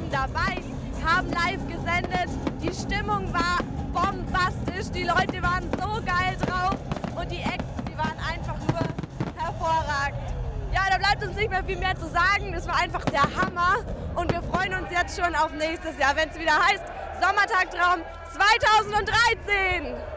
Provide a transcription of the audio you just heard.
eben dabei, haben live gesendet. Die Stimmung war bombastisch, die Leute waren so geil drauf und die Acts, die waren einfach nur hervorragend. Ja, da bleibt uns nicht mehr viel mehr zu sagen. Das war einfach der Hammer und wir freuen uns jetzt schon auf nächstes Jahr, wenn es wieder heißt SommerTagTraum 2013.